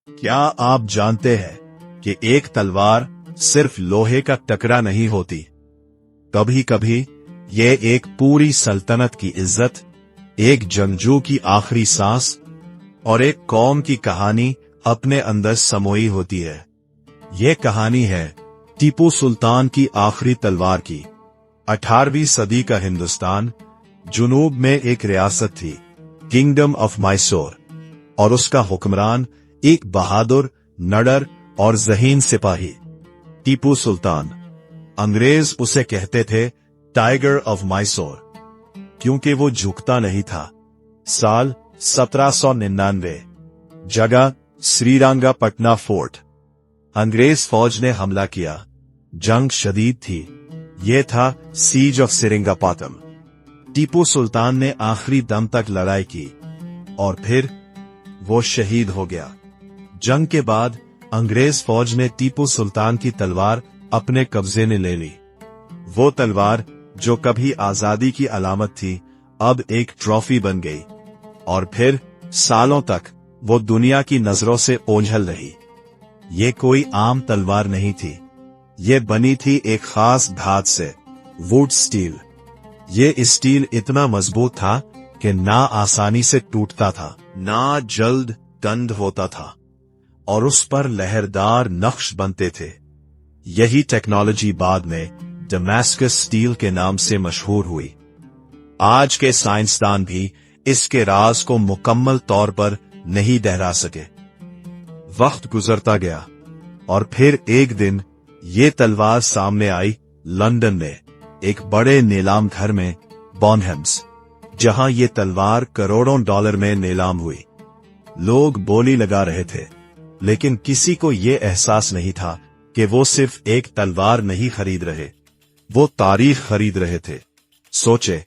क्या आप जानते हैं कि एक तलवार सिर्फ लोहे का टुकड़ा नहीं होती, कभी कभी ये एक पूरी सल्तनत की इज्जत, एक जंगजू की आखिरी सांस और एक कौम की कहानी अपने अंदर समोई होती है। ये कहानी है टीपू सुल्तान की आखिरी तलवार की। 18वीं सदी का हिंदुस्तान, जुनूब में एक रियासत थी, किंगडम ऑफ मैसूर, और उसका हुक्मरान एक बहादुर, नडर और ज़हीन सिपाही, टीपू सुल्तान। अंग्रेज उसे कहते थे टाइगर ऑफ मैसूर, क्योंकि वो झुकता नहीं था। साल 1799, जगह श्रीरंगपटना फोर्ट। अंग्रेज फौज ने हमला किया। जंग शदीद थी। ये था सीज ऑफ सेरिंगापाटम। टीपू सुल्तान ने आखिरी दम तक लड़ाई की और फिर वो शहीद हो गया। जंग के बाद अंग्रेज फौज ने टीपू सुल्तान की तलवार अपने कब्जे में ले ली। वो तलवार जो कभी आजादी की अलामत थी, अब एक ट्रॉफी बन गई, और फिर सालों तक वो दुनिया की नजरों से ओझल रही। ये कोई आम तलवार नहीं थी। ये बनी थी एक खास धात से, वुड स्टील। ये स्टील इतना मजबूत था कि ना आसानी से टूटता था, ना जल्द टंड होता था, और उस पर लहरदार नक्श बनते थे। यही टेक्नोलॉजी बाद में डमास्कस स्टील के नाम से मशहूर हुई। आज के साइंसदान भी इसके राज को मुकम्मल तौर पर नहीं दोहरा सके। वक्त गुजरता गया और फिर एक दिन ये तलवार सामने आई लंदन में, एक बड़े नीलाम घर में, बॉनहेम्स, जहां ये तलवार करोड़ों डॉलर में नीलाम हुई। लोग बोली लगा रहे थे, लेकिन किसी को ये एहसास नहीं था कि वो सिर्फ एक तलवार नहीं खरीद रहे, वो तारीख खरीद रहे थे। सोचे,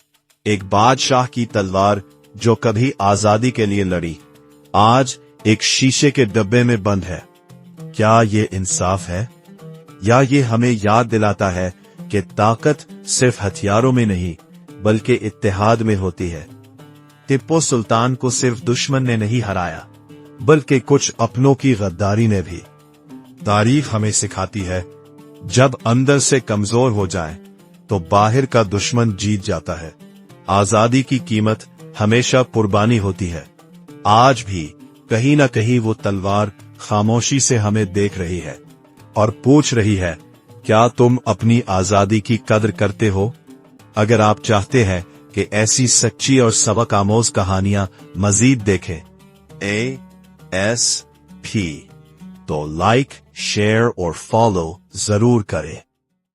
एक बादशाह की तलवार जो कभी आजादी के लिए लड़ी, आज एक शीशे के डब्बे में बंद है। क्या ये इंसाफ है? या ये हमें याद दिलाता है कि ताकत सिर्फ हथियारों में नहीं, बल्कि इत्तेहाद में होती है। टीपू सुल्तान को सिर्फ दुश्मन ने नहीं हराया, बल्कि कुछ अपनों की गद्दारी ने भी। तारीख हमें सिखाती है, जब अंदर से कमजोर हो जाए तो बाहर का दुश्मन जीत जाता है। आजादी की कीमत हमेशा कुर्बानी होती है। आज भी कहीं न कहीं वो तलवार खामोशी से हमें देख रही है और पूछ रही है, क्या तुम अपनी आजादी की कद्र करते हो? अगर आप चाहते हैं कि ऐसी सच्ची और सबक आमोज कहानियां मजीद देखें ASP, तो लाइक, शेयर और फॉलो जरूर करें।